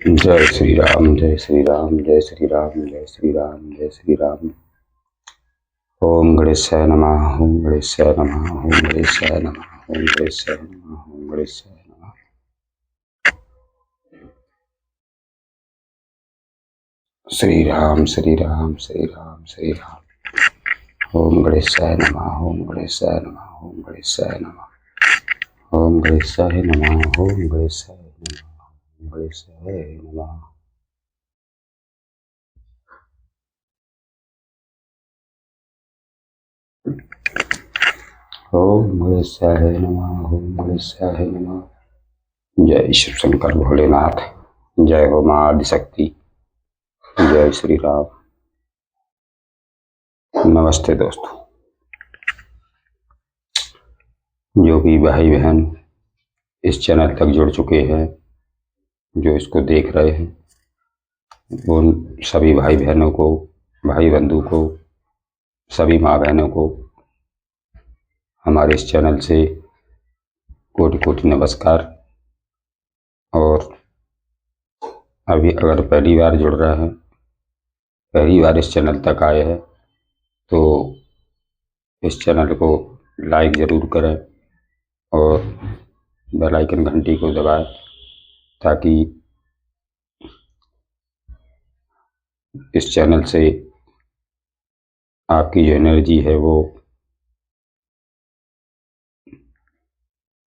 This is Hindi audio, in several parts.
जय श्री राम, जय श्री राम, जय श्री राम, जय श्री राम, जय श्री राम। ओम गणेशाय नमः, ओम गणेशाय नमः, ओम गणेशाय नमः, ओम गणेशाय नमः, ओम गणेशाय नमः। श्री राम, श्री राम, श्री राम, श्री राम। ओम गणेशाय नमः, ओम गणेशाय नमः, ओम गणेशाय नमः, ओम गणेशाय नमः, ओम गणेशाय नमः, ओम गणेशाय नमः। ओम गणेशाय नमः, ओम गणेशाय नमः। जय शिव शंकर भोलेनाथ, जय हो माँ आदिशक्ति, जय श्री राम। नमस्ते दोस्तों, जो भी भाई बहन इस चैनल तक जुड़ चुके हैं, जो इसको देख रहे हैं, उन सभी भाई बहनों को, भाई बंधु को, सभी माँ बहनों को हमारे इस चैनल से कोटि कोटि नमस्कार। और अभी अगर पहली बार जुड़ रहे हैं, पहली बार इस चैनल तक आए हैं, तो इस चैनल को लाइक ज़रूर करें और बेल आइकन घंटी को दबाएं, ताकि इस चैनल से आपकी जो एनर्जी है वो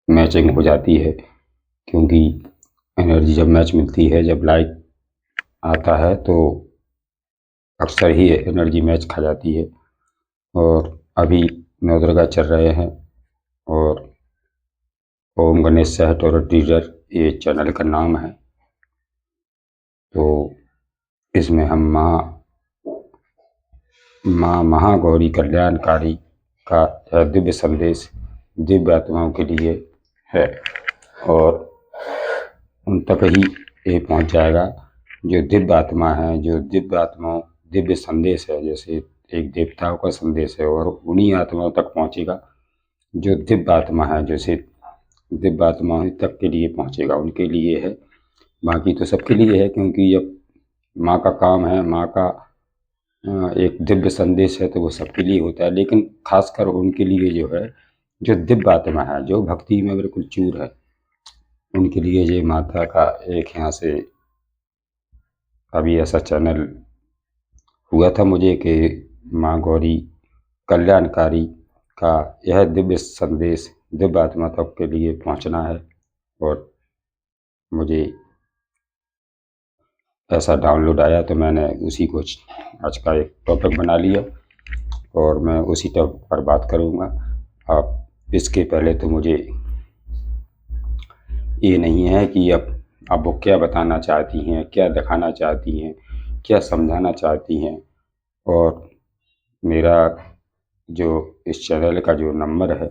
मैचिंग हो जाती है। क्योंकि एनर्जी जब मैच मिलती है, जब लाइक आता है, तो अक्सर ही एनर्जी मैच खा जाती है। और अभी नवदुर्गा चल रहे हैं और ओम गणेश टोरो टीजर ये चैनल का नाम है। तो इसमें हम माँ महागौरी कल्याणकारी का दिव्य संदेश दिव्य आत्माओं के लिए है, और उन तक ही ये पहुंच जाएगा जो दिव्य आत्मा है, जो दिव्य आत्माओं दिव्य संदेश है। जैसे एक देवताओं का संदेश है, और उन्हीं आत्माओं तक पहुंचेगा जो दिव्य आत्मा है, जैसे दिव्य आत्मा तक के लिए पहुंचेगा, उनके लिए है। बाकी तो सबके लिए है, क्योंकि जब माँ का काम है, माँ का एक दिव्य संदेश है, तो वो सबके लिए होता है। लेकिन खासकर उनके लिए जो है, जो दिव्य आत्मा है, जो भक्ति में बिल्कुल चूर है, उनके लिए ये माता का एक यहाँ से अभी ऐसा चैनल हुआ था मुझे कि माँ गौरी कल्याणकारी का यह दिव्य संदेश दिव्य आत्मा तक के लिए पहुँचना है। और मुझे ऐसा डाउनलोड आया, तो मैंने उसी को आज का एक टॉपिक बना लिया, और मैं उसी टॉपिक पर बात करूँगा। अब इसके पहले तो मुझे ये नहीं है कि अब आप वो क्या बताना चाहती हैं, क्या दिखाना चाहती हैं, क्या समझाना चाहती हैं। और मेरा जो इस चैनल का जो नंबर है,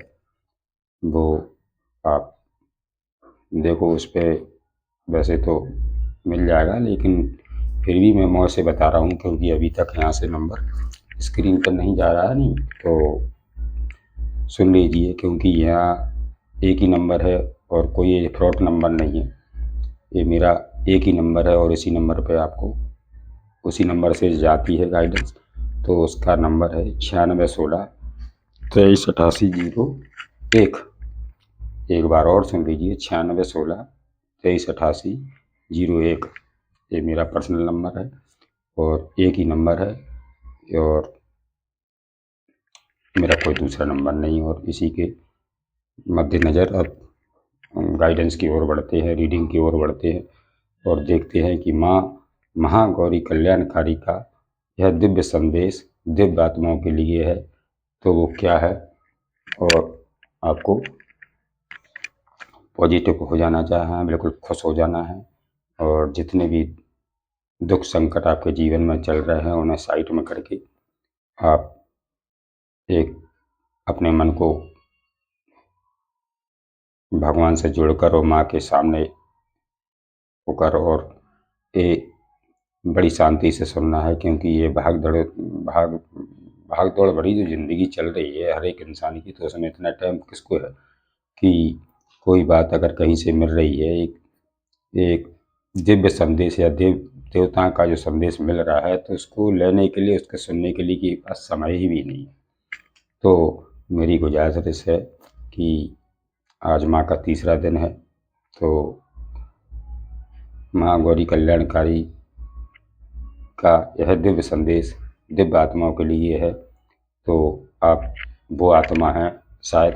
वो आप देखो, उस पर वैसे तो मिल जाएगा, लेकिन फिर भी मैं मौज से बता रहा हूँ, क्योंकि अभी तक यहाँ से नंबर स्क्रीन पर नहीं जा रहा है। नहीं तो सुन लीजिए, क्योंकि यहाँ एक ही नंबर है और कोई फ्रॉड नंबर नहीं है। ये मेरा एक ही नंबर है, और इसी नंबर पे आपको उसी नंबर से जाती है गाइडेंस। तो उसका नंबर है 9616 238801। एक बार और सुन लीजिए, 9616 238801। ये मेरा पर्सनल नंबर है, और एक ही नंबर है, और मेरा कोई दूसरा नंबर नहीं। और इसी के मद्देनज़र अब गाइडेंस की ओर बढ़ते हैं, रीडिंग की ओर बढ़ते हैं, और देखते हैं कि माँ महागौरी कल्याणकारी का यह दिव्य संदेश दिव्य आत्माओं के लिए है, तो वो क्या है। और आपको पॉजिटिव हो जाना चाहिए, बिल्कुल खुश हो जाना है, और जितने भी दुख संकट आपके जीवन में चल रहे हैं, उन्हें साइड में करके आप एक अपने मन को भगवान से जुड़कर और माँ के सामने होकर, और ये बड़ी शांति से सुनना है। क्योंकि ये भाग दौड़ भरी जो ज़िंदगी चल रही है हर एक इंसान की, तो उसमें इतना टाइम किसको है कि कोई बात अगर कहीं से मिल रही है, एक दिव्य संदेश या देवताओं का जो संदेश मिल रहा है, तो उसको लेने के लिए, उसके सुनने के लिए कि पास समय ही भी नहीं है। तो मेरी गुजारिश है कि आज माँ का तीसरा दिन है, तो माँ गौरी कल्याणकारी का यह दिव्य संदेश दिव्य आत्माओं के लिए है। तो आप वो आत्मा हैं शायद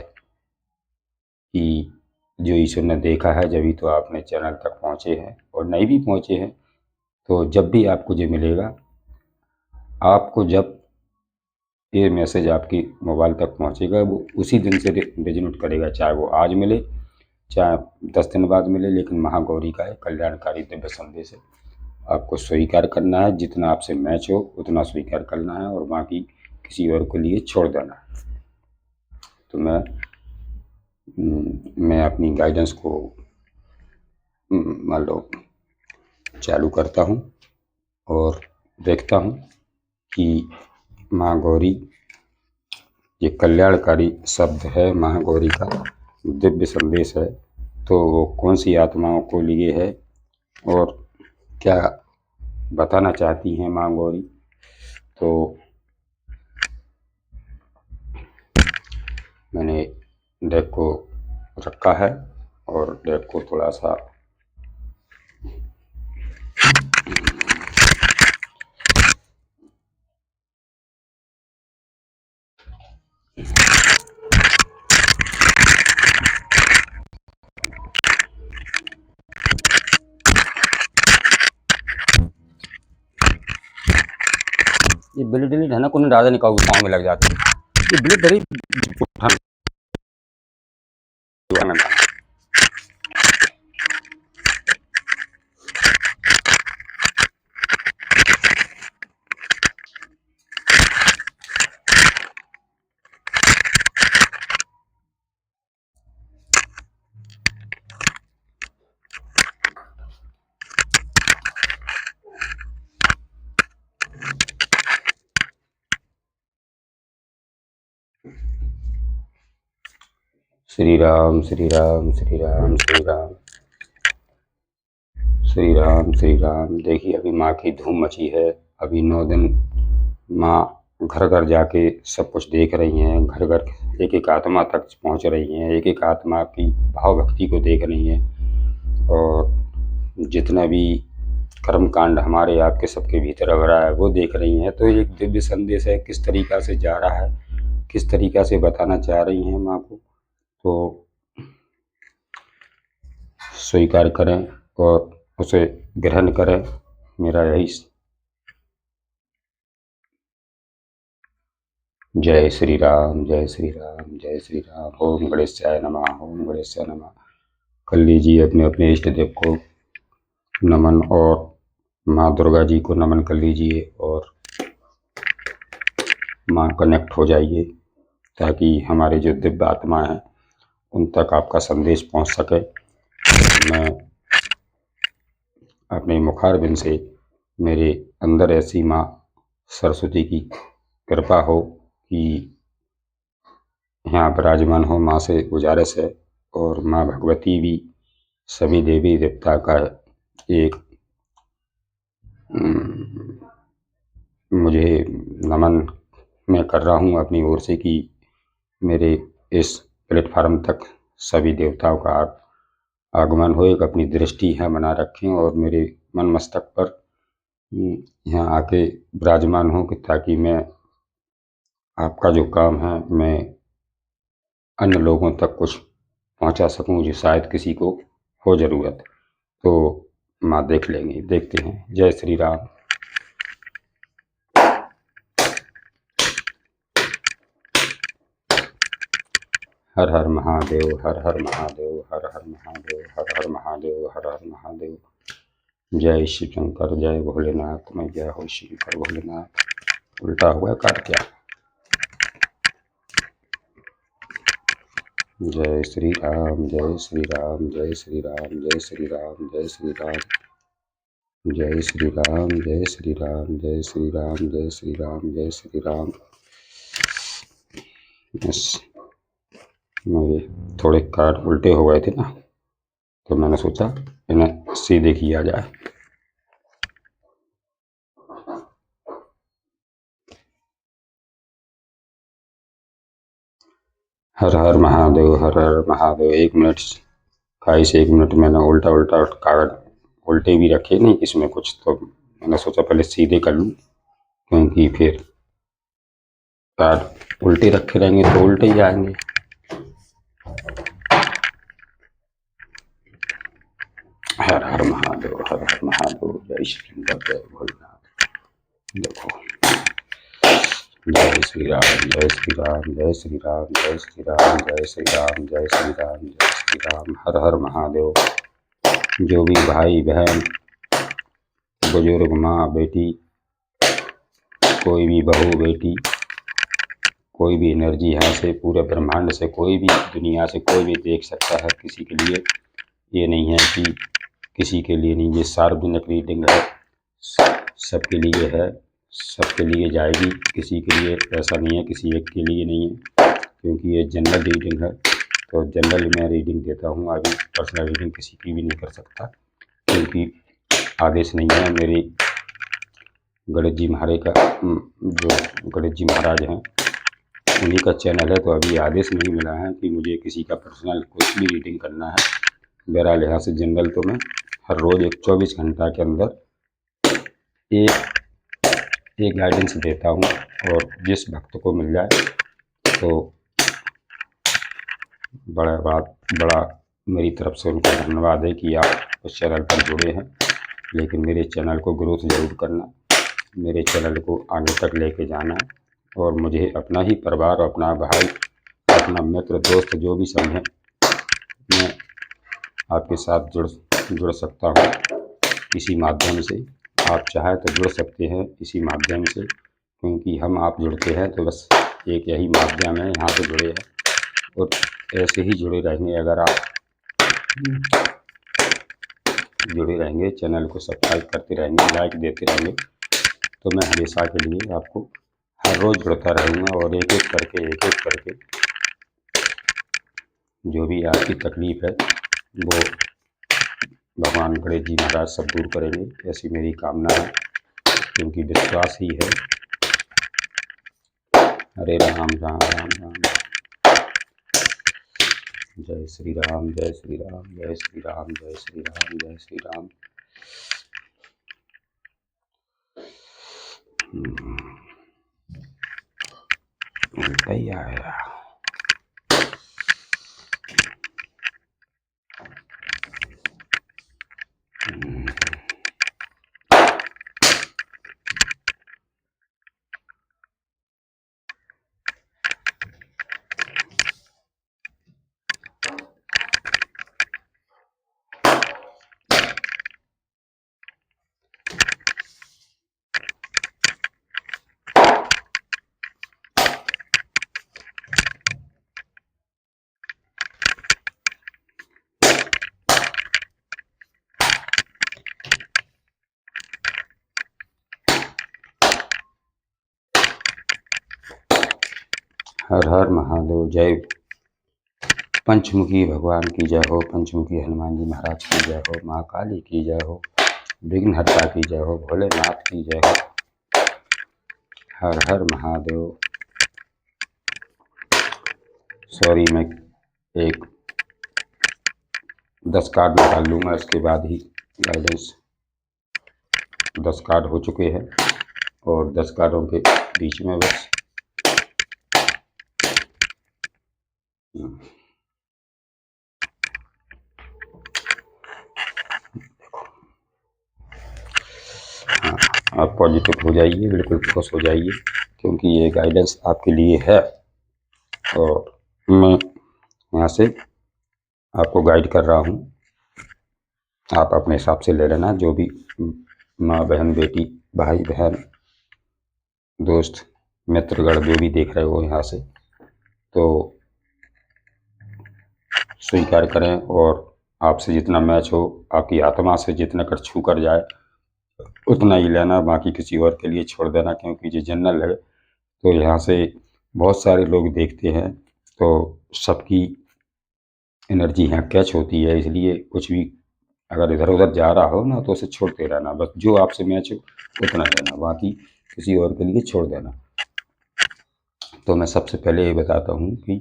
कि जो ईश्वर ने देखा है, जब ही तो आपने चैनल तक पहुँचे हैं, और नहीं भी पहुँचे हैं तो जब भी आपको ये मिलेगा, आपको जब ये मैसेज आपकी मोबाइल तक पहुँचेगा, वो उसी दिन से रेजोनेट करेगा, चाहे वो आज मिले चाहे 10 दिन बाद मिले, लेकिन महागौरी का एक कल्याणकारी दिव्य संदेश है। आपको स्वीकार करना है, जितना आपसे मैच हो उतना स्वीकार करना है, और बाकी किसी और के लिए छोड़ देना है। तो मैं अपनी गाइडेंस को मान लो चालू करता हूँ और देखता हूँ कि माँ गौरी, ये कल्याणकारी शब्द है, माँ गौरी का दिव्य संदेश है, तो वो कौन सी आत्माओं को लिए है और क्या बताना चाहती हैं माँ गौरी। तो मैंने डेक को रखा है और डेक को थोड़ा सा ये बिल्ली डिलीट है ना, कुछ डाले नहीं कहूँ पाँव में लग जाती है ये बिल्ली डरी श्री राम श्री राम श्री राम श्री राम श्री राम श्री राम। देखिए अभी माँ की धूम मची है। अभी 9 दिन माँ घर घर जाके सब कुछ देख रही हैं, घर घर एक एक आत्मा तक पहुँच रही हैं, एक एक आत्मा की भाव भक्ति को देख रही हैं, और जितना भी कर्म कांड हमारे आपके सबके भीतर हो रहा है वो देख रही हैं। तो एक दिव्य संदेश है, किस तरीक़ा से जा रहा है, किस तरीक़ा से बताना चाह रही हैं माँ को, तो स्वीकार करें और उसे ग्रहण करें। मेरा यही जय श्री राम जय श्री राम जय श्री राम। ओम गणेशाय नमः ओम गणेशाय नमः। कर लीजिए अपने अपने इष्ट देव को नमन, और माँ दुर्गा जी को नमन कर लीजिए, और माँ कनेक्ट हो जाइए, ताकि हमारे जो दिव्य आत्मा हैं उन तक आपका संदेश पहुंच सके। मैं अपने मुखारबिंद से मेरे अंदर ऐसी माँ सरस्वती की कृपा हो कि यहाँ विराजमान हो। माँ से गुजारिश है, और माँ भगवती भी सभी देवी देवता का एक मुझे नमन मैं कर रहा हूँ अपनी ओर से कि मेरे इस प्लेटफार्म तक सभी देवताओं का आगमन हो, एक अपनी दृष्टि है बना रखें, और मेरे मन मस्तक पर यहाँ आके विराजमान हो, कि ताकि मैं आपका जो काम है मैं अन्य लोगों तक कुछ पहुँचा सकूँ जो शायद किसी को हो ज़रूरत। तो माँ देख लेंगे, देखते हैं। जय श्री राम। हर हर महादेव हर हर महादेव हर हर महादेव हर हर महादेव हर हर महादेव। जय शिव शंकर जय भोलेनाथ। मैं जय हो शंकर भोलेनाथ। उल्टा हुआ काट क्या। जय श्री राम जय श्री राम जय श्री राम जय श्री राम जय श्री राम जय श्री राम जय श्री राम जय श्री राम जय श्री राम जय श्री राम। बस मेरे थोड़े कार्ड उल्टे हो गए थे ना, तो मैंने सोचा इन्हें सीधे किया जाए। हर हर महादेव, हर हर महादेव। 1 minute guys, 1 minute. मैंने उल्टा उल्टा कागज उल्टे भी रखे नहीं इसमें कुछ, तो मैंने सोचा पहले सीधे कर लूँ, क्योंकि फिर कार्ड उल्टे रखे रहेंगे तो उल्टे ही आएंगे। हर हर महादेव, हर हर महादेव। जय श्री राम, जय भोलेनाथ। देखो, जय श्री राम, जय श्री राम, जय श्री राम, जय श्री राम, जय श्री राम, जय श्री राम, जय श्री राम। हर हर महादेव। जो भी भाई बहन, बुजुर्ग, माँ बेटी, कोई भी बहू बेटी, कोई भी एनर्जी यहाँ से पूरे ब्रह्मांड से, कोई भी दुनिया से कोई भी देख सकता है। किसी के लिए ये नहीं है कि किसी के लिए नहीं, ये सार्वजनिक रीडिंग है, सबके लिए है, सबके लिए जाएगी। किसी के लिए ऐसा नहीं है, किसी एक के लिए नहीं है, क्योंकि ये जनरल रीडिंग है। तो जनरल मैं रीडिंग देता हूँ। अभी पर्सनल रीडिंग किसी की भी नहीं कर सकता, क्योंकि आदेश नहीं है। मेरे गणेश जी महाराज का, जो गणेश जी महाराज हैं, उन्हीं का चैनल है, तो अभी आदेश नहीं मिला है कि मुझे किसी का पर्सनल कुछ भी रीडिंग करना है। बहरहाल यहाँ से जनरल तो मैं हर रोज़ 24 घंटा के अंदर एक गाइडेंस देता हूँ, और जिस भक्त को मिल जाए तो बड़ा मेरी तरफ से उनका धन्यवाद है कि आप उस चैनल पर जुड़े हैं। लेकिन मेरे चैनल को ग्रोथ ज़रूर करना, मेरे चैनल को आगे तक लेके जाना है, और मुझे अपना ही परिवार, अपना भाई, अपना मित्र, दोस्त जो भी समझें, मैं आपके साथ जुड़ सकता हूँ इसी माध्यम से। आप चाहे तो जुड़ सकते हैं इसी माध्यम से, क्योंकि हम आप जुड़ते हैं तो बस एक यही माध्यम है, यहाँ से जुड़े हैं। और ऐसे ही जुड़े रहेंगे, अगर आप जुड़े रहेंगे, चैनल को सब्सक्राइब करते रहेंगे, लाइक देते रहेंगे, तो मैं हमेशा के लिए आपको हर रोज़ जुड़ता रहूँगा, और एक एक करके जो भी आपकी तकलीफ़ है वो भगवान गणेश जी महाराज सब दूर करेंगे, ऐसी मेरी कामना है, क्योंकि विश्वास ही है। हरे राम, राम राम राम। जय श्री राम, जय श्री राम, जय श्री राम, जय श्री राम, जय श्री राम। सही आया। हर हर महादेव। जय पंचमुखी भगवान की जय हो, पंचमुखी हनुमान जी महाराज की जय हो, माँ काली की जय हो, विघ्नहर्ता की जय हो, भोलेनाथ की जय हो। हर हर महादेव। सॉरी, मैं एक 10 कार्ड निकाल लूँगा, इसके बाद ही गाइडेंस। 10 कार्ड हो चुके हैं, और 10 कार्डों के बीच में बस आप पॉजिटिव हो जाइए, बिल्कुल खुश हो जाइए, क्योंकि ये गाइडेंस आपके लिए है, और मैं यहाँ से आपको गाइड कर रहा हूँ। आप अपने हिसाब से ले लेना, जो भी माँ बहन बेटी भाई बहन दोस्त मित्रगण जो भी देख रहे हो यहाँ से, तो स्वीकार करें, और आपसे जितना मैच हो, आपकी आत्मा से जितना कर छू कर जाए उतना ही लेना, बाकी किसी और के लिए छोड़ देना, क्योंकि ये जनरल है। तो यहाँ से बहुत सारे लोग देखते हैं, तो सबकी एनर्जी यहाँ कैच होती है, इसलिए कुछ भी अगर इधर उधर जा रहा हो ना तो उसे छोड़ते रहना, बस जो आपसे मैच हो उतना लेना, बाकी किसी और के लिए छोड़ देना। तो मैं सबसे पहले ये बताता हूँ कि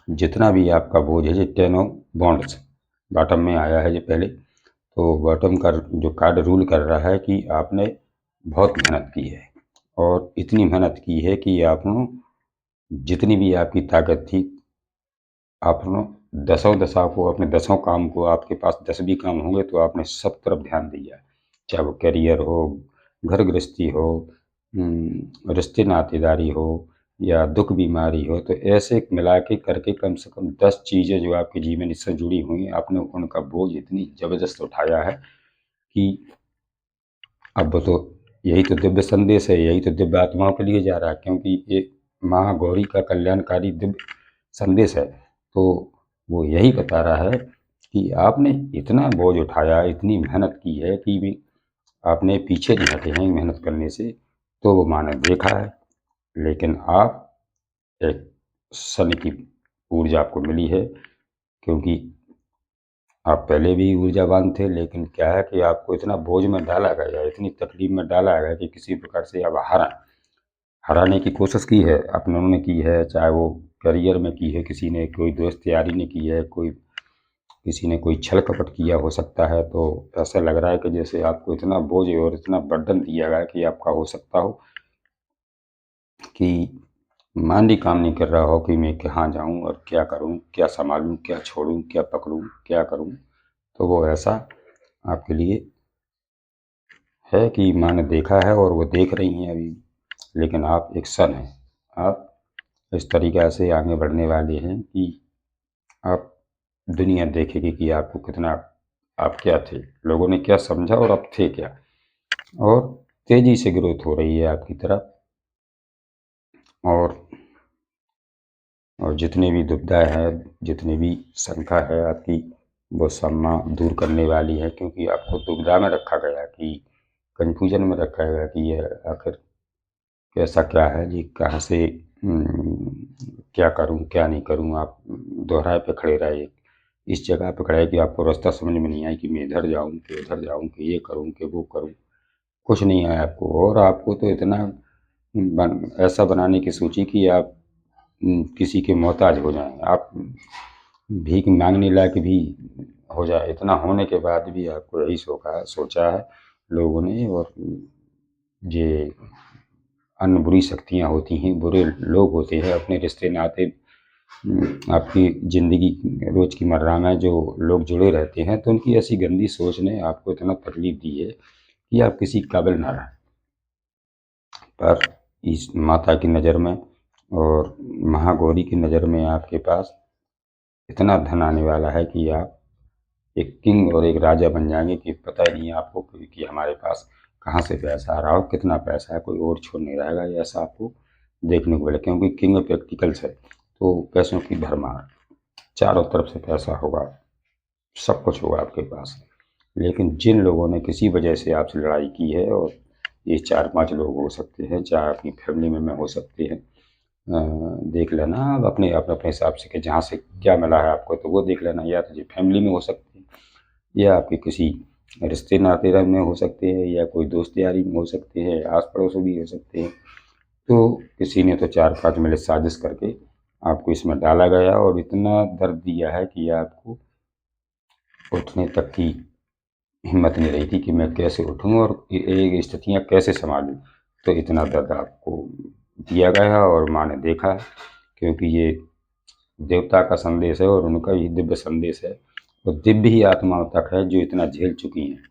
जितना भी आपका बोझ है, ये 10 ऑफ बॉन्ड्स बॉटम में आया है। ये पहले तो बॉटम का जो कार्ड रूल कर रहा है कि आपने बहुत मेहनत की है, और इतनी मेहनत की है कि आपने जितनी भी आपकी ताकत थी, आपने दसों दशा को, अपने दसों काम को, आपके पास 10 भी काम होंगे तो आपने सब तरफ ध्यान दिया है, चाहे वो करियर हो, घर गृहस्थी हो, रिश्ते नातेदारी हो, या दुख बीमारी हो। तो ऐसे मिला के करके कम से कम 10 चीज़ें जो आपके जीवन से जुड़ी हुई हैं, आपने उनका बोझ इतनी ज़बरदस्त उठाया है कि अब तो यही तो दिव्य संदेश है, यही तो दिव्य आत्माओं के लिए जा रहा है, क्योंकि ये माँ गौरी का कल्याणकारी दिव्य संदेश है। तो वो यही बता रहा है कि आपने इतना बोझ उठाया, इतनी मेहनत की है कि भी आपने पीछे नहीं हटे हैं मेहनत करने से, तो वो माँ ने देखा है। लेकिन आप एक सन की ऊर्जा आपको मिली है, क्योंकि आप पहले भी ऊर्जावान थे, लेकिन क्या है कि आपको इतना बोझ में डाला गया, इतनी तकलीफ में डाला गया कि किसी प्रकार से अब हराने की कोशिश की है, अपनों ने की है, चाहे वो करियर में की है, किसी ने, कोई दोस्त यारी ने की है, कोई किसी ने कोई छल कपट किया हो सकता है। तो ऐसा लग रहा है कि जैसे आपको इतना बोझ और इतना बर्डन दिया गया कि आपका हो सकता हो कि मान भी काम नहीं कर रहा हो कि मैं कहाँ जाऊँ और क्या करूँ, क्या संभालूँ, क्या छोड़ूँ, क्या पकड़ूँ, क्या करूँ। तो वो ऐसा आपके लिए है कि माँ ने देखा है और वो देख रही हैं अभी। लेकिन आप एक सन हैं, आप इस तरीक़ा से आगे बढ़ने वाले हैं कि आप दुनिया देखेगी कि आपको कितना, आप क्या थे, लोगों ने क्या समझा और अब थे क्या। और तेज़ी से ग्रोथ हो रही है आपकी तरफ, और जितनी भी दुविधाएं हैं, जितनी भी शंका है आपकी, वो सब माँ दूर करने वाली है, क्योंकि आपको दुविधा में रखा गया कि कन्फ्यूजन में रखा गया कि ये आखिर कैसा क्या है जी, कहाँ से क्या करूँ क्या नहीं करूँ। आप दोहराए पे खड़े रहे, इस जगह पे खड़े कि आपको रास्ता समझ में नहीं आया कि मैं इधर जाऊँ कि उधर जाऊँ, कि ये करूँ कि वो करूँ, कुछ नहीं आया आपको। और आपको तो इतना ऐसा बनाने की सोची कि आप किसी के मोहताज हो जाएं, आप भीख मांगने लायक भी हो जाए। इतना होने के बाद भी आपको यही सोचा है लोगों ने। और ये अन्य बुरी शक्तियाँ होती हैं, बुरे लोग होते हैं, अपने रिश्ते नाते, आपकी ज़िंदगी रोज़ की मर्रा में जो लोग जुड़े रहते हैं, तो उनकी ऐसी गंदी सोच ने आपको इतना तकलीफ दी है कि आप किसी काबिल ना रहे। पर इस माता की नज़र में और महागौरी की नज़र में आपके पास इतना धन आने वाला है कि आप एक किंग और एक राजा बन जाएंगे कि पता ही नहीं है आपको कि हमारे पास कहाँ से पैसा आ रहा हो, कितना पैसा है, कोई और छोड़ नहीं रहेगा। ये ऐसा आपको देखने को मिले, क्योंकि किंग ऑफ प्रैक्टिकल्स है, तो पैसों की भरमार, चारों तरफ से पैसा होगा, सब कुछ होगा आपके पास। लेकिन जिन लोगों ने किसी वजह से आपसे लड़ाई की है, और ये 4-5 लोग हो सकते हैं, चाहे अपनी फैमिली में हो सकते हैं, देख लेना आप अपने अपने हिसाब से कि जहाँ से क्या मिला है आपको, तो वो देख लेना। या तो ये फैमिली में हो सकते हैं, या आपके किसी रिश्ते नाते में हो सकते हैं, या कोई दोस्त यारी में हो सकते हैं, आस पड़ोस भी हो सकते हैं। तो किसी ने तो 4-5 मिले साजिश करके आपको इसमें डाला गया, और इतना दर्द दिया है कि आपको उठने तक की हिम्मत नहीं रही थी कि मैं कैसे उठूँ और ये स्थितियाँ कैसे संभालूँ। तो इतना दर्द आपको दिया गया, और माँ ने देखा है, क्योंकि ये देवता का संदेश है और उनका ये दिव्य संदेश है। और दिव्य ही आत्माओं तक है जो इतना झेल चुकी हैं,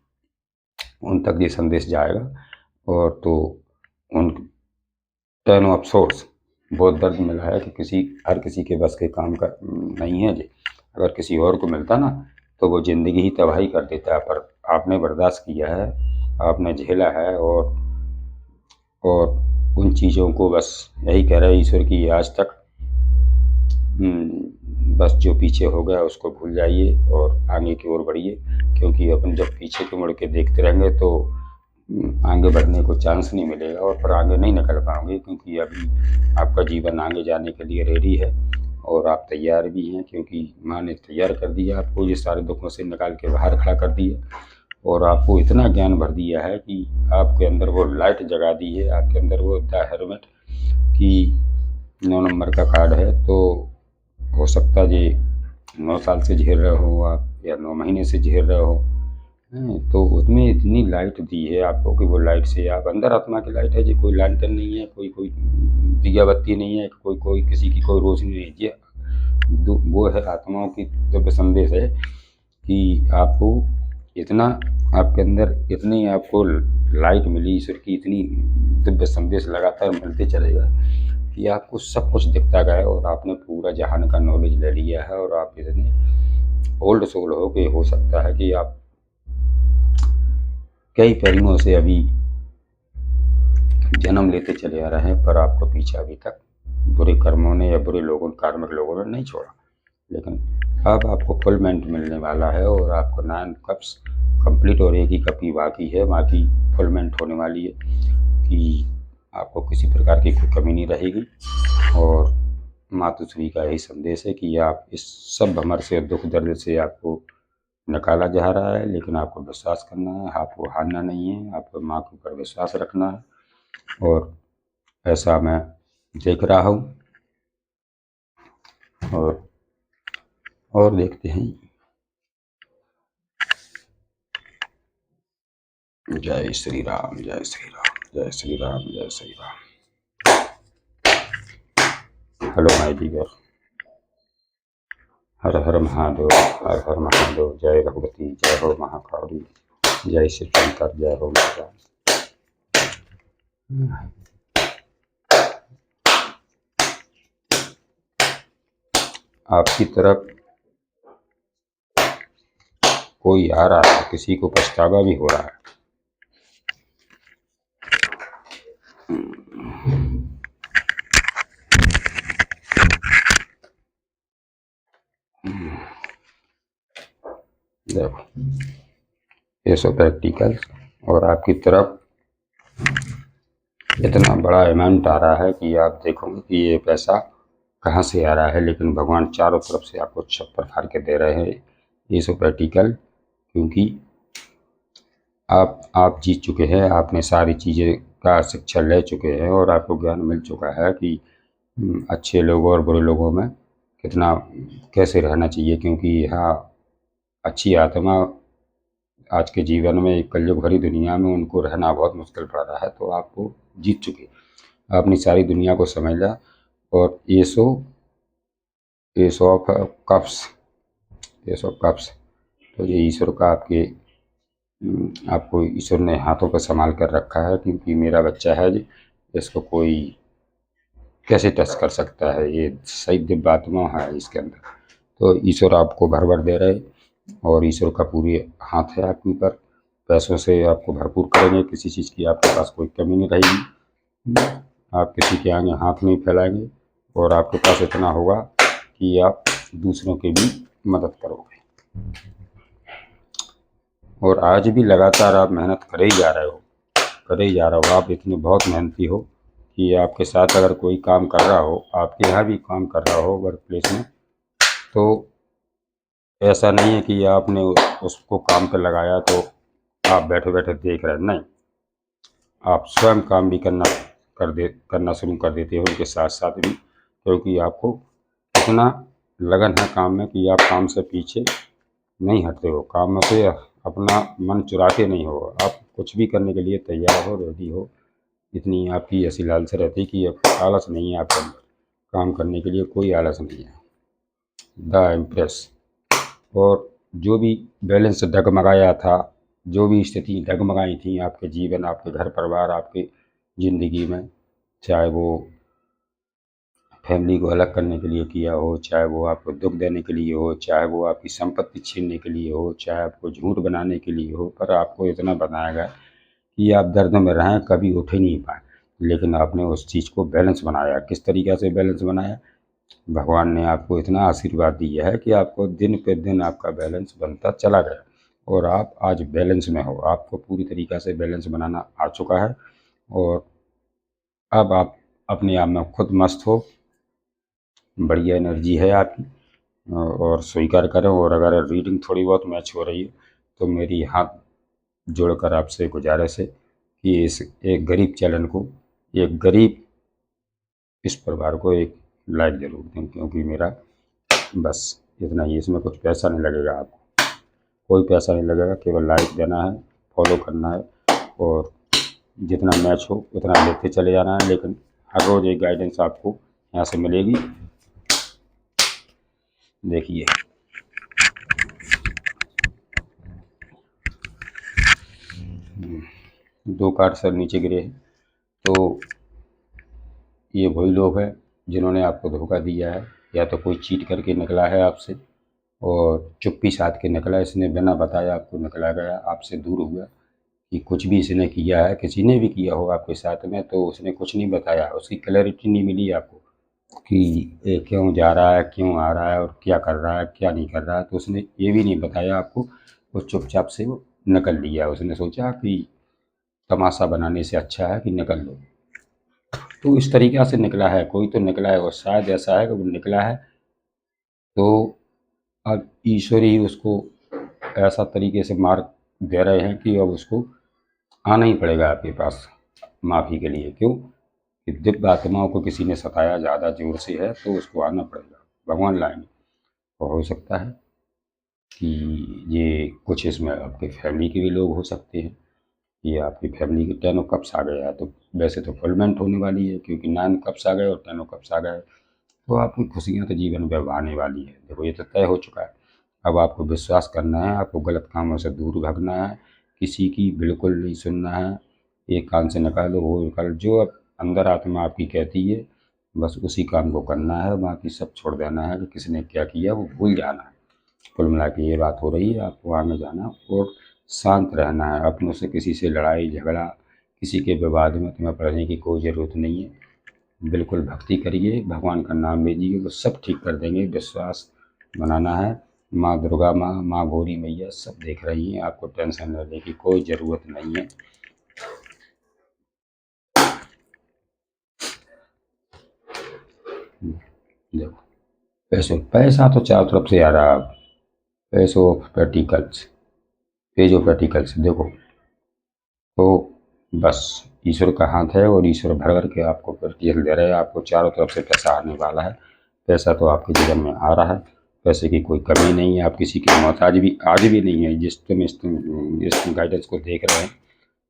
उन तक ये संदेश जाएगा। और तो उन 10 ऑफ सोर्स बहुत दर्द मिला है कि हर किसी के बस के काम का नहीं है जी। अगर किसी और को मिलता ना तो वो ज़िंदगी ही तबाही कर देता है, पर आपने बर्दाश्त किया है, आपने झेला है। और उन चीज़ों को बस यही कह रहे ईश्वर की आज तक बस जो पीछे हो गया उसको भूल जाइए और आगे की ओर बढ़िए, क्योंकि अपन जब पीछे को मुड़ के देखते रहेंगे तो आगे बढ़ने को चांस नहीं मिलेगा, और फिर आगे नहीं निकल पाओगे, क्योंकि अभी आपका जीवन आगे जाने के लिए रेडी है। और आप तैयार भी हैं, क्योंकि माँ ने तैयार कर दिया आपको, ये सारे दुखों से निकाल के बाहर खड़ा कर दिया और आपको इतना ज्ञान भर दिया है कि आपके अंदर वो लाइट जगा दी है, आपके अंदर वो द हेरमेट की 9 नंबर का कार्ड है। तो हो सकता है जी 9 साल से झेल रहे हो आप या 9 महीने से झेल रहे हो, तो उसमें इतनी लाइट दी है आपको कि वो लाइट से आप अंदर आत्मा की लाइट है जी, कोई लालटेन नहीं है, कोई दिया बत्ती नहीं है, कोई किसी की कोई रोशनी नहीं है जी, वो है आत्माओं की दिव्य संदेश है कि आपको इतना आपके अंदर इतनी आपको लाइट मिली, ईश्वर की इतनी दिव्य संदेश लगातार मिलते चलेगा कि आपको सब कुछ दिखता गया और आपने पूरा जहान का नॉलेज ले लिया है और आप इतने ओल्ड सोल हो कि हो सकता है कि आप कई पीढ़ियों से अभी जन्म लेते चले आ रहे हैं, पर आपको पीछे अभी तक बुरे कर्मों ने या बुरे लोगों कार्मिक लोगों ने नहीं छोड़ा। लेकिन अब आपको फुलमेंट मिलने वाला है और आपको 9 कप्स कंप्लीट और एक ही कप ही बाकी है, बाकी फुलमेंट होने वाली है कि आपको किसी प्रकार की कोई कमी नहीं रहेगी। और मातुश्री का यही संदेश है कि आप इस सब भमर से, दुख दर्द से आपको निकाला जा रहा है, लेकिन आपको विश्वास करना है, आपको हारना नहीं है, आपको माँ के ऊपर विश्वास रखना है। और ऐसा मैं देख रहा हूँ और देखते हैं। जय श्री राम, जय श्री राम, जय श्री राम, जय Shri Ram. Hello my dear, हर हर महादेव, हर हर महादेव। जय भगवती, जय हो महाकाली, जय श्री शंकर, जय हो माता। आपकी तरफ कोई आ रहा है, किसी को पछतावा भी हो रहा है। देखो ये सो प्रैक्टिकल, और आपकी तरफ इतना बड़ा अमाउंट आ रहा है कि आप देखोगे कि ये पैसा कहाँ से आ रहा है, लेकिन भगवान चारों तरफ से आपको छप्पर फाड़ के दे रहे हैं। ये सो प्रैक्टिकल, क्योंकि आप जीत चुके हैं, आपने सारी चीज़ें का शिक्षा ले चुके हैं और आपको ज्ञान मिल चुका है कि अच्छे लोगों और बुरे लोगों में कितना कैसे रहना चाहिए, क्योंकि यहाँ अच्छी आत्मा आज के जीवन में, कलयुग भरी दुनिया में उनको रहना बहुत मुश्किल पड़ रहा है। तो आपको जीत चुके, आपने सारी दुनिया को समझ लिया। और S of cups, S of cups, तो ये ईश्वर का आपको ईश्वर ने हाथों पर संभाल कर रखा है, क्योंकि मेरा बच्चा है जी, इसको कोई कैसे टच कर सकता है, ये सही दिव्य आत्मा है इसके अंदर। तो ईश्वर आपको भर भर दे रहे, और ईश्वर का पूरे हाथ है आपके ऊपर। पैसों से आपको भरपूर करेंगे, किसी चीज़ की आपके पास कोई कमी नहीं रहेगी, आप किसी के आगे हाथ नहीं फैलाएंगे, और आपके पास इतना होगा कि आप दूसरों की भी मदद करोगे। और आज भी लगातार आप मेहनत करे ही जा रहे हो, करे ही जा रहे हो। आप इतने बहुत मेहनती हो कि आपके साथ अगर कोई काम कर रहा हो, आपके यहाँ भी काम कर रहा हो वर्क प्लेस में, तो ऐसा नहीं है कि आपने उसको काम पर लगाया तो आप बैठे बैठे देख रहे हैं, नहीं, आप स्वयं काम भी करना शुरू कर देते हो उनके साथ साथ भी, क्योंकि आपको इतना लगन है काम में कि आप काम से पीछे नहीं हटते हो, काम में से अपना मन चुराते नहीं हो, आप कुछ भी करने के लिए तैयार हो, रेडी हो। इतनी आपकी ऐसी लालसा रहती है कि अब आलस नहीं है आपके अंदर, काम करने के लिए कोई आलस नहीं है। The impress. और जो भी बैलेंस डगमगाया था, जो भी स्थिति डगमगाई थी आपके जीवन, आपके घर परिवार, आपके ज़िंदगी में, चाहे वो फैमिली को अलग करने के लिए किया हो, चाहे वो आपको दुख देने के लिए हो, चाहे वो आपकी संपत्ति छीनने के लिए हो, चाहे आपको झूठ बनाने के लिए हो, पर आपको इतना बताया गया कि आप दर्द में रहें, कभी उठ ही नहीं पाए, लेकिन आपने उस चीज़ को बैलेंस बनाया। किस तरीक़े से बैलेंस बनाया? भगवान ने आपको इतना आशीर्वाद दिया है कि आपको दिन पे दिन आपका बैलेंस बनता चला गया, और आप आज बैलेंस में हो, आपको पूरी तरीक़ा से बैलेंस बनाना आ चुका है। और अब आप अपने आप में खुद मस्त हो, बढ़िया एनर्जी है आपकी, और स्वीकार करें। और अगर रीडिंग थोड़ी बहुत मैच हो रही है तो मेरी हाथ जोड़कर आपसे गुजारिश है कि इस एक गरीब चैनल को, एक गरीब इस परिवार को एक लाइक ज़रूर दें, क्योंकि मेरा बस इतना ही, इसमें कुछ पैसा नहीं लगेगा आपको, कोई पैसा नहीं लगेगा, केवल लाइक देना है, फॉलो करना है, और जितना मैच हो उतना लेते चले जाना है। लेकिन हर रोज़ एक गाइडेंस आपको यहाँ से मिलेगी। देखिए, दो कार्ड सर नीचे गिरे हैं, तो ये वही लोग हैं जिन्होंने आपको धोखा दिया है, या तो कोई चीट करके निकला है आपसे और चुप्पी साध के निकला, इसने बिना बताए आपको निकला गया, आपसे दूर हुआ कि कुछ भी इसने किया है, किसी ने भी किया हो आपके साथ में, तो उसने कुछ नहीं बताया, उसकी क्लैरिटी नहीं मिली आपको कि ये क्यों जा रहा है, क्यों आ रहा है, और क्या कर रहा है, क्या नहीं कर रहा है, तो उसने ये भी नहीं बताया आपको। वो चुपचाप से वो निकल लिया, उसने सोचा कि तमाशा बनाने से अच्छा है कि निकल लो, तो इस तरीक़ा से निकला है, कोई तो निकला है, और शायद ऐसा है कि वो निकला है तो अब ईश्वर ही उसको ऐसा तरीके से मार्ग दे रहे हैं कि अब उसको आना ही पड़ेगा आपके पास माफ़ी के लिए। क्यों? कि दिव्य आत्माओं को किसी ने सताया ज़्यादा ज़ोर से है, तो उसको आना पड़ेगा, भगवान लाएंगे। और हो सकता है कि ये कुछ इसमें आपके फैमिली के भी लोग हो सकते हैं, ये आपकी फैमिली के 10 ऑफ कप्स आ गया है, तो वैसे तो फुलमेंट होने वाली है, क्योंकि 9 कप्स आ गए और 10 ऑफ कप्स आ गए, तो आपकी खुशियाँ तो जीवन में आने वाली है। देखो, ये तो तय हो चुका है। अब आपको विश्वास करना है, आपको गलत कामों से दूर भागना है, किसी की बिल्कुल नहीं सुनना है, एक कान से निकालो वो निकालो, जो अब अंदर आत्मा आपकी कहती है बस उसी काम को करना है, बाकी सब छोड़ देना है कि किसने क्या किया वो भूल जाना है। कुल मिला के ये बात हो रही है, आपको आगे जाना और शांत रहना है, अपनों से किसी से लड़ाई झगड़ा, किसी के विवाद में तुम्हें पड़ने की कोई ज़रूरत नहीं है। बिल्कुल भक्ति करिए, भगवान का नाम लीजिए, वो सब ठीक कर देंगे, विश्वास बनाना है। माँ दुर्गा, माँ गौरी मैया सब देख रही हैं, आपको टेंशन लेने की कोई ज़रूरत नहीं है। देखो, पैसा तो चारों तरफ से आ रहा है, पैसों ऑफ पेटिकल्स, पेज ऑफ पेटिकल्स, देखो तो बस ईश्वर का हाथ है, और ईश्वर भर भर के आपको प्रैक्टिकल दे रहे हैं, आपको चारों तरफ से पैसा आने वाला है। पैसा तो आपके जीवन में आ रहा है, पैसे की कोई कमी नहीं है, आप किसी की मोहताज भी आज भी नहीं है। इस गाइडेंस को देख रहे हैं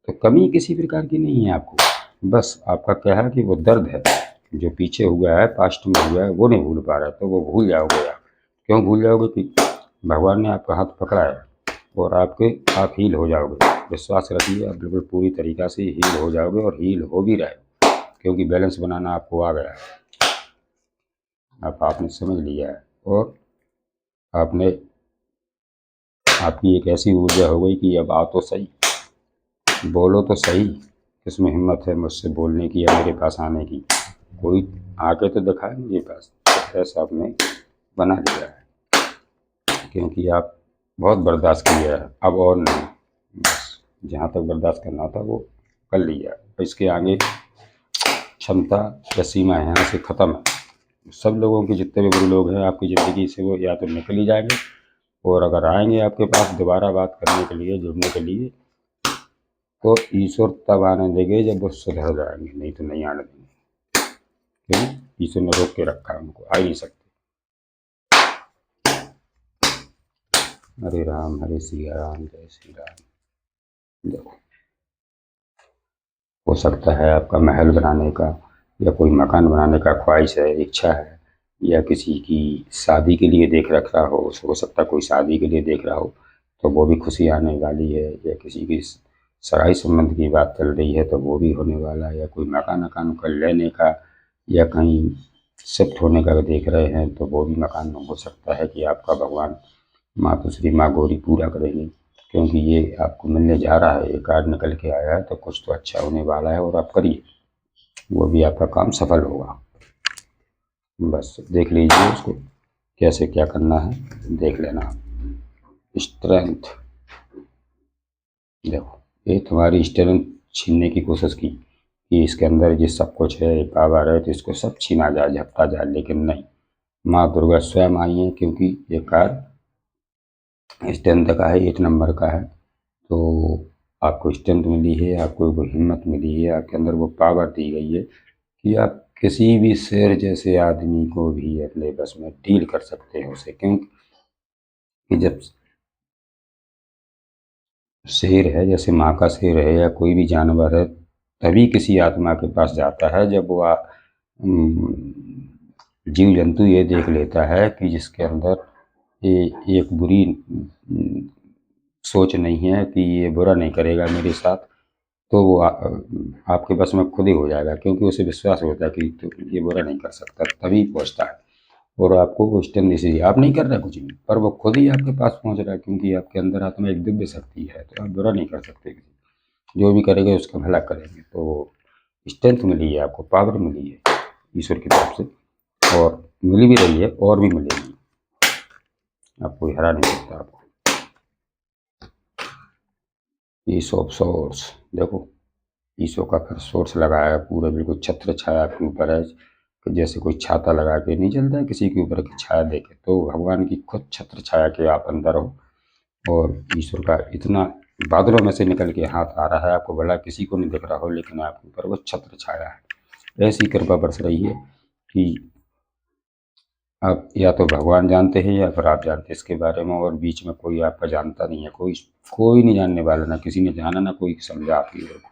तो कमी किसी प्रकार की नहीं है आपको, बस आपका क्या है कि वो दर्द है जो पीछे हुआ है, पास्ट में हुआ है, वो नहीं भूल पा रहे, तो वो भूल जाओगे आप। क्यों भूल जाओगे? कि भगवान ने आपका हाथ पकड़ा है और आप हील हो जाओगे। विश्वास रखिए, आप बिल्कुल पूरी तरीक़ा से हील हो जाओगे, और हील हो भी रहे, क्योंकि बैलेंस बनाना आपको आ गया है, आपने समझ लिया है, और आपने आपकी एक ऐसी ऊर्जा हो गई कि अब आ तो सही, बोलो तो सही, किसमें हिम्मत है मुझसे बोलने की या मेरे पास आने की, कोई आके तो दिखाए मेरे पास। ऐसा आपने बना लिया है, क्योंकि आप बहुत बर्दाश्त किया है, अब और नहीं, बस जहाँ तक बर्दाश्त करना था वो कर लिया, इसके आगे क्षमता या सीमा है यहाँ से ख़त्म है। सब लोगों की, जितने भी बुरे लोग हैं आपकी ज़िंदगी से, वो या तो निकल ही जाएंगे, और अगर आएंगे आपके पास दोबारा बात करने के लिए, जुड़ने के लिए, तो ईश्वर तब आने देंगे जब वो सुधर जाएंगे, नहीं तो नहीं आने देंगे। क्यों? ईश्वर ने रोक के रखा है, उनको आ ही नहीं सकते। हरे राम हरे सिया राम जय श्री राम। देखो, हो सकता है आपका महल बनाने का या कोई मकान बनाने का ख्वाहिश है, इच्छा है, या किसी की शादी के लिए देख रखा हो सकता है कोई शादी के लिए देख रहा हो, तो वो भी खुशी आने वाली है, या किसी की सगाई संबंध की बात चल रही है तो वो भी होने वाला है, या कोई मकान वकान कर लेने का या कहीं शिफ्ट होने का देख रहे हैं तो वो भी मकान हो सकता है कि आपका भगवान मातोश्री माँ गौरी पूरा करेंगी, क्योंकि ये आपको मिलने जा रहा है, ये कार्ड निकल के आया है, तो कुछ तो अच्छा होने वाला है, और आप करिए, वो भी आपका काम सफल होगा। बस देख लीजिए उसको कैसे क्या करना है, देख लेना। स्ट्रेंथ, देखो, ये तुम्हारी स्ट्रेंथ छीनने की कोशिश की कि इसके अंदर ये सब कुछ है, पावर है, तो इसको सब छीना जाए, झपटा जाए, लेकिन नहीं, माँ दुर्गा स्वयं आई हैं, क्योंकि ये कार्य स्ट्रेंथ का है, 8 नंबर का है। तो आपको स्ट्रेंथ मिली है, आपको वो हिम्मत मिली है, आपके अंदर वो पावर दी गई है कि आप किसी भी शेर जैसे आदमी को भी अपने बस में डील कर सकते हैं उसे। क्योंकि जब शेर है, जैसे माँ का शेर है या कोई भी जानवर है, तभी किसी आत्मा के पास जाता है जब वो जीव जंतु ये देख लेता है कि जिसके अंदर ये एक बुरी सोच नहीं है कि ये बुरा नहीं करेगा मेरे साथ, तो वो आपके बस में खुद ही हो जाएगा, क्योंकि उसे विश्वास होता है कि तो ये बुरा नहीं कर सकता, तभी पहुंचता है। और आपको वो स्टैंड इसलिए आप नहीं कर रहे कुछ भी, पर वो खुद ही आपके पास पहुंच रहा है, क्योंकि आपके अंदर आत्मा एक दिव्य शक्ति है, तो आप बुरा नहीं कर सकते किसी, जो भी करेंगे उसका भला करेंगे। तो स्ट्रेंथ मिली है आपको, पावर मिली है ईश्वर की तरफ से, और मिली भी रही है और भी मिलेगी, आप कोई हरा नहीं सकता आपको। ईस ऑफ सोर्स, देखो ईसो का फिर सोर्स लगाया है, पूरा बिल्कुल छत्र छाया के ऊपर है, कि जैसे कोई छाता लगा के नहीं चलता है किसी के ऊपर की छाया देके, तो भगवान की खुद छत्र छाया के आप अंदर हो। और ईश्वर का इतना बादलों में से निकल के हाथ आ रहा है, आपको भला किसी को नहीं दिख रहा हो, लेकिन आपके ऊपर वो छत्र छाया है। ऐसी कृपा बरस रही है कि आप या तो भगवान जानते हैं या फिर आप जानते हैं इसके बारे में, और बीच में कोई आपका जानता नहीं है, कोई कोई नहीं जानने वाला, ना किसी ने जाना ना कोई समझा आपकी ओर।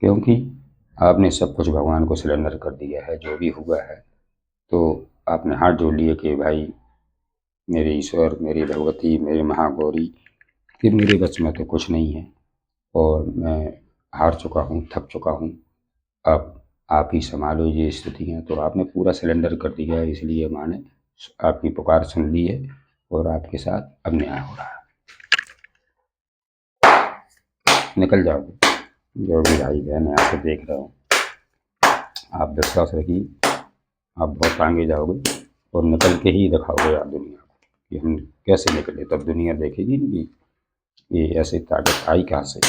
क्योंकि आपने सब कुछ भगवान को सिलेंडर कर दिया है, जो भी हुआ है, तो आपने हाथ जोड़ लिए कि भाई मेरे ईश्वर, मेरी भगवती, मेरे महागौरी, कि मेरे बस में तो कुछ नहीं है, और मैं हार चुका हूँ, थक चुका हूँ, अब आप ही संभालो ये स्थितियाँ। तो आपने पूरा सिलेंडर कर दिया है, इसलिए माँ ने आपकी पुकार सुन ली है, और आपके साथ अब न्याय हो रहा है। निकल जाओगे, जो भी भाई बहन है आपको देख रहा हूँ, आप विश्वास रखिए, आप बहुत आगे जाओगे, और निकल के ही दिखाओगे आप दुनिया को कि हम कैसे निकले। तब दुनिया देखेगी कि ये ऐसे ताकत आई कहाँ से,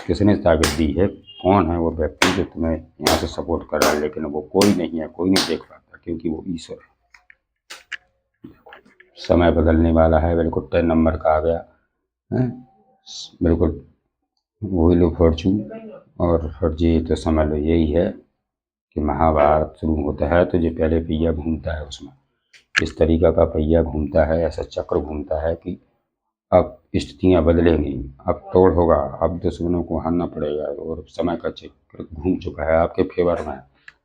किसने ताकत दी है, कौन है वो व्यक्ति जो तुम्हें यहाँ से सपोर्ट कर रहा है। लेकिन वो कोई नहीं है, कोई नहीं देख पाता, क्योंकि वो ईश्वर है। समय बदलने वाला है, बिल्कुल 10 नंबर का आ गया है, बिल्कुल व्हील ऑफ फॉर्चून। और फिर जी तो समझ लो यही है कि महाभारत शुरू होता है तो जो पहले पहिया घूमता है, उसमें इस तरीका का पहिया घूमता है, ऐसा चक्र घूमता है कि अब स्थितियाँ बदलेंगी, अब तोड़ होगा, अब दुश्मनों को हारना पड़ेगा, और समय का चक्र घूम चुका है, आपके फेवर में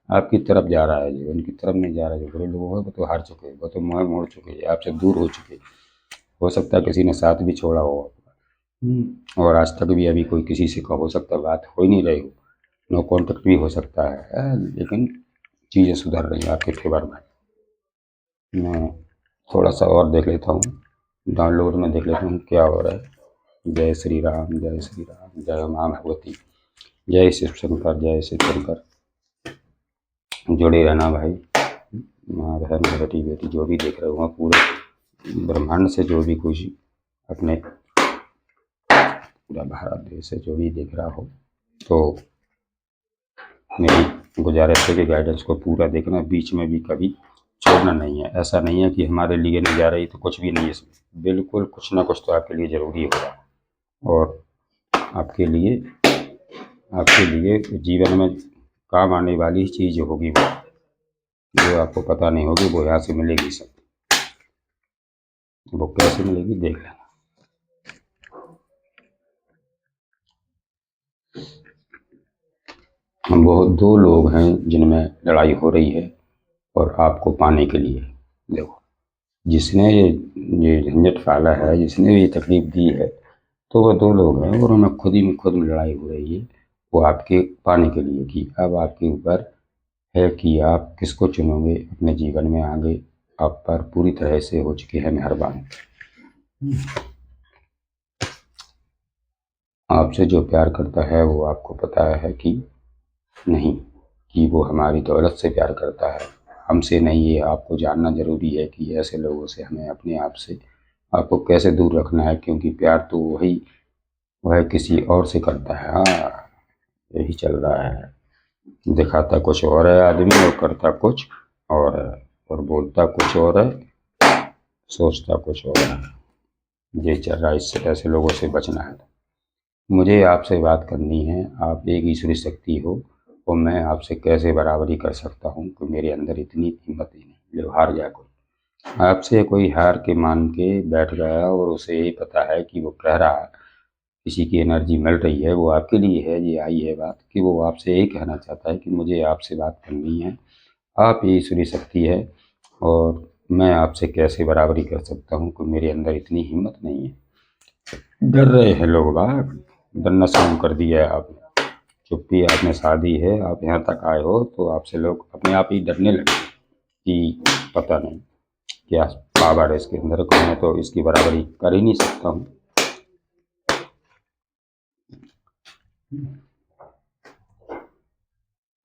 आपकी तरफ जा रहा है, जो उनकी तरफ नहीं जा रहा है। जो बुरे लोग हैं वो तो हार चुके हैं, वो तो मुँह मोड़ चुके हैं, आपसे दूर हो चुके। हो सकता है किसी ने साथ भी छोड़ा हो, और आज तक भी अभी कोई किसी से का हो सकता है बात हो ही नहीं रही हो, नो कॉन्टेक्ट भी हो सकता है, लेकिन चीज़ें सुधर रही हैं आपके फेवर में। मैं थोड़ा सा और देख लेता हूँ, डाउनलोड में देख लेता हूँ क्या हो रहा है। जय श्री राम, जय श्री राम, जय माँ भगवती, जय शिव शंकर, जय शिव शंकर। जुड़े रहना भाई, माँ बहन बेटी बेटी जो भी देख रहे हो, पूरे ब्रह्मांड से जो भी कुछ अपने पूरा भारत देश से जो भी देख रहा हो, तो मेरी गुजारिश है कि गाइडेंस को पूरा देखना, बीच में भी कभी छोड़ना नहीं है। ऐसा नहीं है कि हमारे लिए नहीं जा रही तो कुछ भी नहीं है इसमें, बिल्कुल कुछ ना कुछ तो आपके लिए ज़रूरी होगा, और आपके लिए जीवन में काम आने वाली चीज़ होगी, वो जो आपको पता नहीं होगी, वो यहाँ से मिलेगी सब। वो कैसे मिलेगी देख लेना। हम बहुत 2 लोग हैं जिनमें लड़ाई हो रही है, और आपको पाने के लिए देखो, जिसने ये झंझट पाला है, जिसने ये तकलीफ दी है, तो वो 2 लोग हैं, और उनमें खुद में लड़ाई हो रही है, वो आपके पाने के लिए। कि अब आपके ऊपर है कि आप किसको चुनोगे अपने जीवन में आगे। आप पर पूरी तरह से हो चुके हैं मेहरबान। आपसे जो प्यार करता है वो आपको पता है कि नहीं, कि वो हमारी दौलत से प्यार करता है, हमसे नहीं। ये आपको जानना जरूरी है कि ऐसे लोगों से हमें अपने आप से आपको कैसे दूर रखना है, क्योंकि प्यार तो वह किसी और से करता है। हाँ, यही चल रहा है। दिखाता कुछ और है आदमी और करता कुछ और है, और बोलता कुछ और है, सोचता कुछ और है। ये चल रहा है। इससे ऐसे लोगों से बचना है। मुझे आपसे बात करनी है। आप एक ईश्वरी शक्ति हो और मैं आपसे कैसे बराबरी कर सकता हूँ कि मेरे अंदर इतनी हिम्मत ही नहीं। जो हार गया कोई आपसे, कोई हार के मान के बैठ गया और उसे यही पता है कि वो कह रहा है, किसी की एनर्जी मिल रही है, वो आपके लिए है। ये आई है बात कि वो आपसे यही कहना चाहता है कि मुझे आपसे बात करनी है। आप ये ईश्वरी शक्ति है और मैं आपसे कैसे बराबरी कर सकता हूँ कि मेरे अंदर इतनी हिम्मत नहीं है। डर रहे हैं लोग बाग, डरना शुरू कर दिया है आपने। चुप्पी आपने साधी है। आप यहाँ तक आए हो तो आपसे लोग अपने आप ही डरने लगे कि पता नहीं क्या पावर है इसके अंदर, को मैं तो इसकी बराबरी कर ही नहीं सकता हूँ।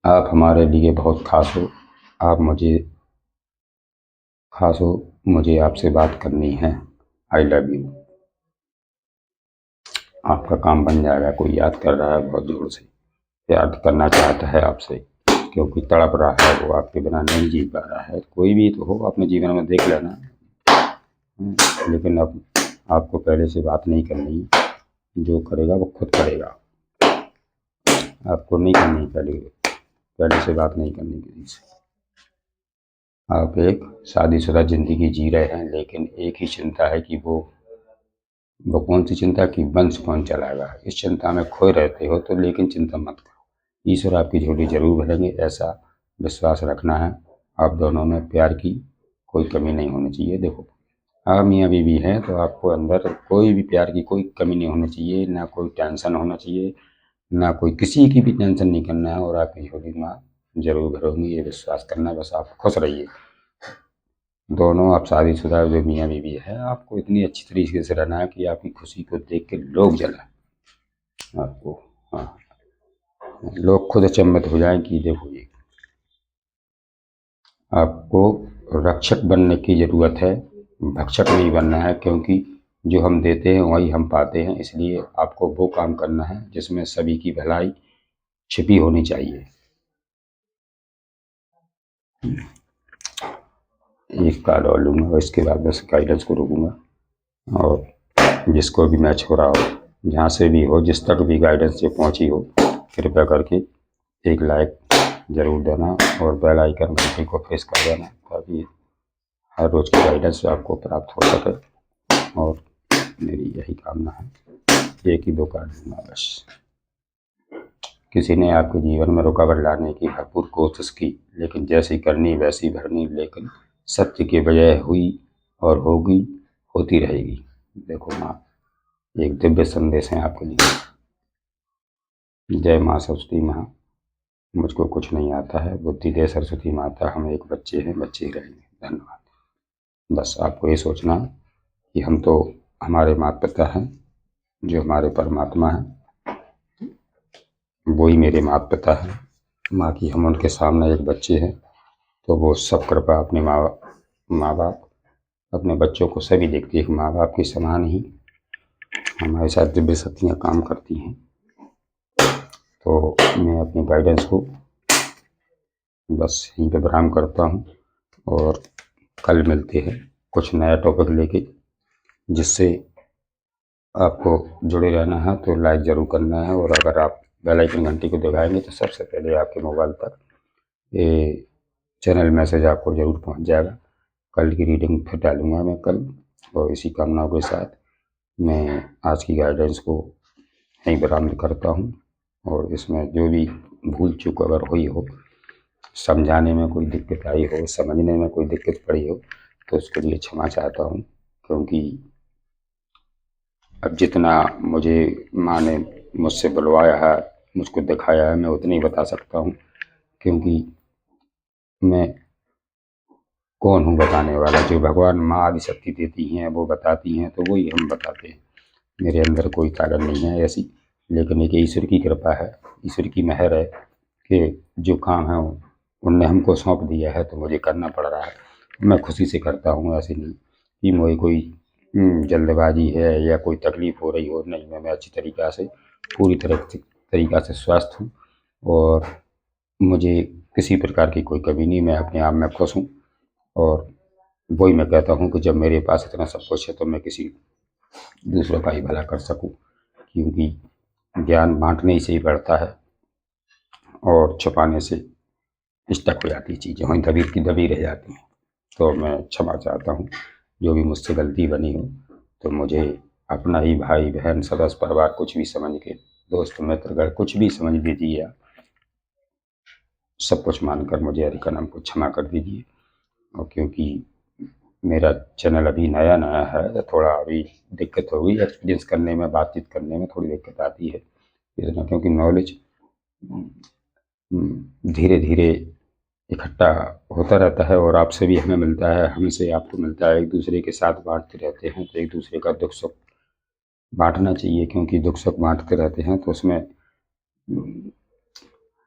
आप हमारे लिए बहुत खास हो। आप मुझे खास हो। मुझे आपसे बात करनी है। I love you. आपका काम बन जाएगा। कोई याद कर रहा है बहुत जोर से, याद करना चाहता है आपसे, क्योंकि तड़प रहा है वो, आपके बिना नहीं जी पा रहा है। कोई भी तो हो अपने जीवन में देख लेना। लेकिन अब आपको पहले से बात नहीं करनी। जो करेगा वो खुद करेगा। आपको नहीं करनी, पहले से बात नहीं करनी किसी से। आप एक शादीशुदा जिंदगी जी रहे हैं, लेकिन एक ही चिंता है कि वो कौन सी चिंता कि वंश कौन चलाएगा। इस चिंता में खोए रहते हो तो, लेकिन चिंता मत करो। ईश्वर आपकी झोली जरूर भरेंगे, ऐसा विश्वास रखना है। आप दोनों में प्यार की कोई कमी नहीं होनी चाहिए। देखो, आप मियाँ बीवी हैं तो आपको अंदर कोई भी प्यार की कोई कमी नहीं होनी चाहिए, ना कोई टेंशन होना चाहिए, ना कोई किसी की भी टेंशन नहीं करना है। और आपकी झोली माँ जरूर भरोगी, ये विश्वास करना। बस आप खुश रहिए। दोनों आप शादीशुदा जो मियाँ बीवी है, आपको इतनी अच्छी तरीके से रहना है कि आपकी खुशी को देख के लोग जलाएं आपको। हाँ, लोग खुद अचंभित हो जाएं कि देखो ये। आपको रक्षक बनने की जरूरत है, भक्षक नहीं बनना है। क्योंकि जो हम देते हैं वही हम पाते हैं। इसलिए आपको वो काम करना है जिसमें सभी की भलाई छिपी होनी चाहिए। एक कार्ड और लूँगा और इसके बाद बस गाइडेंस को रोकूंगा। और जिसको भी मैच हो रहा हो, जहाँ से भी हो, जिस तक भी गाइडेंस ये पहुँची हो, कृपया करके एक लाइक ज़रूर देना और बेल आइकन घंटी को प्रेस कर देना, ताकि हर रोज़ की गाइडेंस आपको प्राप्त हो सके। और मेरी यही कामना है। एक ही दो कार्ड दूंगा बस। किसी ने आपके जीवन में रुकावट लाने की भरपूर कोशिश की, लेकिन जैसी करनी वैसी भरनी। लेकिन सत्य की बजाय हुई और होगी, होती रहेगी। देखो माँ, एक दिव्य संदेश है आपके लिए। जय माँ सरस्वती माँ। मुझको कुछ नहीं आता है, बुद्धि दे सरस्वती माता। हम एक बच्चे हैं, बच्चे ही रहेंगे। धन्यवाद। बस आपको ये सोचना कि हम तो हमारे माता पिता हैं, जो हमारे परमात्मा हैं, वही मेरे माता पिता हैं। माँ की हम उनके सामने एक बच्चे हैं, तो वो सब कृपा अपने माँ बाप अपने बच्चों को सभी देखती है। माँ बाप के समान ही हमारे साथ दिव्य शक्तियाँ काम करती हैं। तो मैं अपनी गाइडेंस को बस यहीं पे विराम करता हूँ और कल मिलते हैं कुछ नया टॉपिक लेके, जिससे आपको जुड़े रहना है। तो लाइक ज़रूर करना है, और अगर आप बेल आइकन घंटी को दबाएंगे तो सबसे पहले आपके मोबाइल तक ये चैनल मैसेज आपको ज़रूर पहुंच जाएगा। कल की रीडिंग फिर डालूंगा मैं कल। और इसी कामनाओं के साथ मैं आज की गाइडेंस को यहीं विराम करता हूँ। और इसमें जो भी भूल चूक अगर हुई हो, समझाने में कोई दिक्कत आई हो, समझने में कोई दिक्कत पड़ी हो, तो उसके लिए क्षमा चाहता हूँ। क्योंकि अब जितना मुझे माँ ने मुझसे बुलवाया है, मुझको दिखाया है, मैं उतना ही बता सकता हूँ। क्योंकि मैं कौन हूँ बताने वाला। जो भगवान माँ आदि शक्ति देती हैं वो बताती हैं, तो वही हम बताते हैं। मेरे अंदर कोई ताकत नहीं है ऐसी, लेकिन एक ईश्वर की कृपा है, ईश्वर की मेहर है कि जो काम है उनने हमको सौंप दिया है, तो मुझे करना पड़ रहा है। मैं खुशी से करता हूँ। ऐसे नहीं कि मुझे कोई जल्दबाजी है या कोई तकलीफ हो रही हो, नहीं। मैं अच्छी तरीक़ा से पूरी तरह से तरीक़ा से स्वस्थ हूँ और मुझे किसी प्रकार की कोई कमी नहीं, मैं अपने आप में खुश हूँ। और वही मैं कहता हूँ कि जब मेरे पास इतना सब कुछ है तो मैं किसी दूसरों का ही भला कर सकूँ, क्योंकि ज्ञान बाँटने से ही बढ़ता है और छुपाने से स्टक हो जाती है चीज़ें, वहीं दबी की दबी रह जाती हैं। तो मैं क्षमा चाहता हूँ, जो भी मुझसे गलती बनी हो तो मुझे अपना ही भाई बहन सदस्य परिवार कुछ भी समझ के, दोस्त मित्रगण कुछ भी समझ लीजिए आप, सब कुछ मानकर मुझे हरिकरम को क्षमा कर दीजिए। और क्योंकि मेरा चैनल अभी नया नया है तो थोड़ा अभी दिक्कत होगी एक्सपीरियंस करने में, बातचीत करने में थोड़ी दिक्कत आती है इतना, क्योंकि नॉलेज धीरे धीरे इकट्ठा होता रहता है और आपसे भी हमें मिलता है, हमसे आपको मिलता है, एक दूसरे के साथ बांटते रहते हैं तो एक दूसरे का दुख सुख बांटना चाहिए, क्योंकि दुख सुख बांटते रहते हैं तो उसमें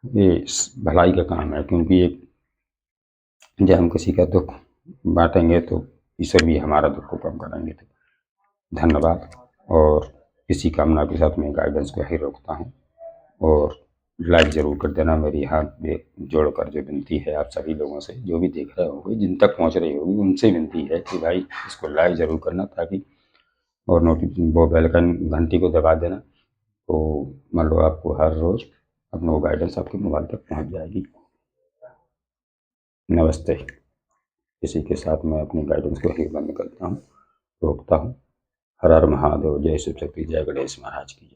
ये भलाई का काम है। क्योंकि एक जब हम किसी का दुख बांटेंगे तो ईश्वर भी हमारा दुख को कम करेंगे। तो धन्यवाद, और इसी कामना के साथ मैं गाइडेंस को ही रोकता हूँ। और लाइक ज़रूर कर देना, मेरी हाथ में जोड़कर जो विनती है आप सभी लोगों से, जो भी देख रहे होंगे, जिन तक पहुँच रही होगी उनसे विनती है कि भाई इसको लाइक ज़रूर करना, ताकि और नोटिफिकेशन वो बेल घंटी को दबा देना, तो मान लो आपको हर रोज़ अपना वो गाइडेंस आपके मोबाइल तक पहुँच जाएगी। नमस्ते। इसी के साथ मैं अपनी गाइडेंस को ही बंद करता हूँ, रोकता हूँ। हर हर महादेव, जय शिव शक्ति, जय गणेश महाराज की जय।